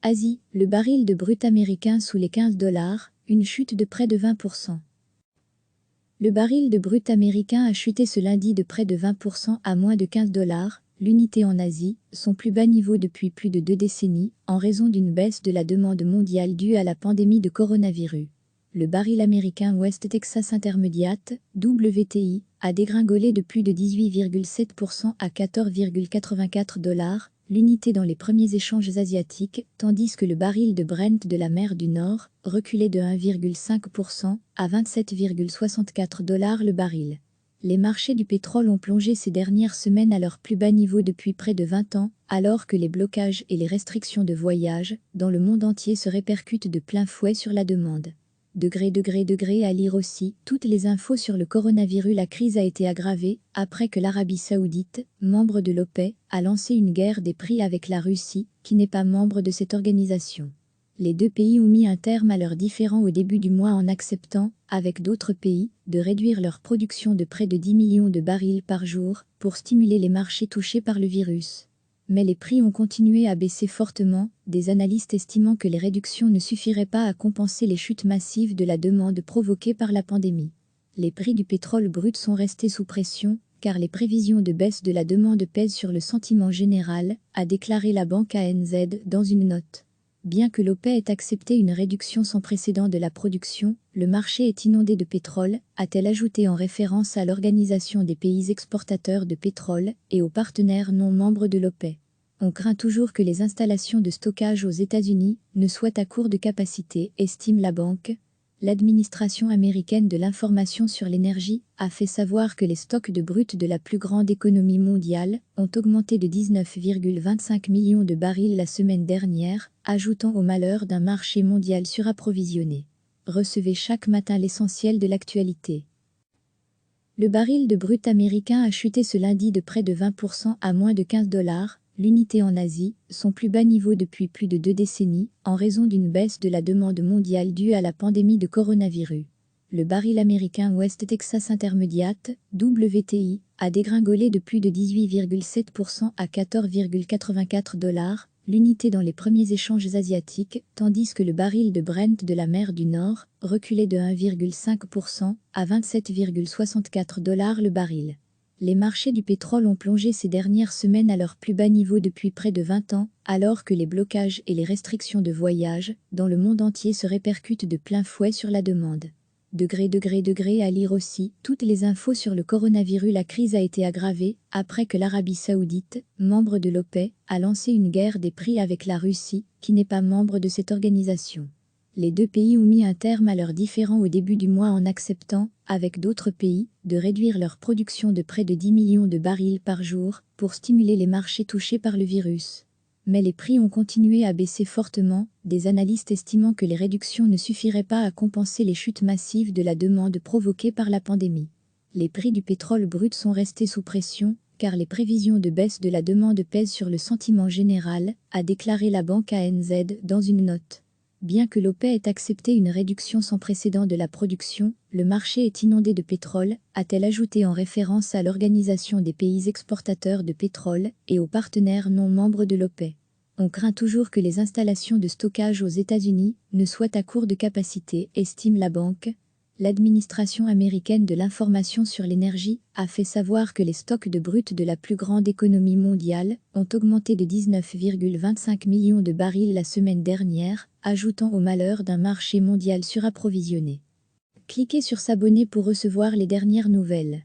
Asie, le baril de brut américain sous les 15 $, une chute de près de 20%. Le baril de brut américain a chuté ce lundi de près de 20% à moins de 15 $, l'unité en Asie, son plus bas niveau depuis plus de 2 décennies, en raison d'une baisse de la demande mondiale due à la pandémie de coronavirus. Le baril américain West Texas Intermediate, WTI, a dégringolé de plus de 18,7% à 14,84 $, l'unité dans les premiers échanges asiatiques, tandis que le baril de Brent de la mer du Nord reculait de 1,5% à 27,64 $ le baril. Les marchés du pétrole ont plongé ces dernières semaines à leur plus bas niveau depuis près de 20 ans, alors que les blocages et les restrictions de voyage dans le monde entier se répercutent de plein fouet sur la demande. À lire aussi, toutes les infos sur le coronavirus. La crise a été aggravée après que l'Arabie Saoudite, membre de l'OPEP, a lancé une guerre des prix avec la Russie, qui n'est pas membre de cette organisation. Les deux pays ont mis un terme à leurs différends au début du mois en acceptant, avec d'autres pays, de réduire leur production de près de 10 millions de barils par jour pour stimuler les marchés touchés par le virus. Mais les prix ont continué à baisser fortement, des analystes estimant que les réductions ne suffiraient pas à compenser les chutes massives de la demande provoquées par la pandémie. Les prix du pétrole brut sont restés sous pression, car les prévisions de baisse de la demande pèsent sur le sentiment général, a déclaré la banque ANZ dans une note. Bien que l'OPEP ait accepté une réduction sans précédent de la production, le marché est inondé de pétrole, a-t-elle ajouté en référence à l'Organisation des pays exportateurs de pétrole et aux partenaires non membres de l'OPEP. On craint toujours que les installations de stockage aux États-Unis ne soient à court de capacité, estime la banque. L'administration américaine de l'information sur l'énergie a fait savoir que les stocks de brut de la plus grande économie mondiale ont augmenté de 19,25 millions de barils la semaine dernière, ajoutant au malheur d'un marché mondial surapprovisionné. Recevez chaque matin l'essentiel de l'actualité. Le baril de brut américain a chuté ce lundi de près de 20% à moins de 15 $, l'unité en Asie, son plus bas niveau depuis plus de 2 décennies, en raison d'une baisse de la demande mondiale due à la pandémie de coronavirus. Le baril américain West Texas Intermediate, WTI, a dégringolé de plus de 18,7% à 14,84 $, l'unité dans les premiers échanges asiatiques, tandis que le baril de Brent de la mer du Nord reculait de 1,5% à 27,64 $ le baril. Les marchés du pétrole ont plongé ces dernières semaines à leur plus bas niveau depuis près de 20 ans, alors que les blocages et les restrictions de voyage dans le monde entier se répercutent de plein fouet sur la demande. À lire aussi, toutes les infos sur le coronavirus. La crise a été aggravée après que l'Arabie Saoudite, membre de l'OPEP, a lancé une guerre des prix avec la Russie, qui n'est pas membre de cette organisation. Les deux pays ont mis un terme à leurs différends au début du mois en acceptant, avec d'autres pays, de réduire leur production de près de 10 millions de barils par jour pour stimuler les marchés touchés par le virus. Mais les prix ont continué à baisser fortement, des analystes estimant que les réductions ne suffiraient pas à compenser les chutes massives de la demande provoquées par la pandémie. Les prix du pétrole brut sont restés sous pression, car les prévisions de baisse de la demande pèsent sur le sentiment général, a déclaré la banque ANZ dans une note. Bien que l'OPEP ait accepté une réduction sans précédent de la production, le marché est inondé de pétrole, a-t-elle ajouté en référence à l'Organisation des pays exportateurs de pétrole et aux partenaires non membres de l'OPEP. On craint toujours que les installations de stockage aux États-Unis ne soient à court de capacité, estime la banque. L'administration américaine de l'information sur l'énergie a fait savoir que les stocks de brut de la plus grande économie mondiale ont augmenté de 19,25 millions de barils la semaine dernière, ajoutant au malheur d'un marché mondial surapprovisionné. Cliquez sur s'abonner pour recevoir les dernières nouvelles.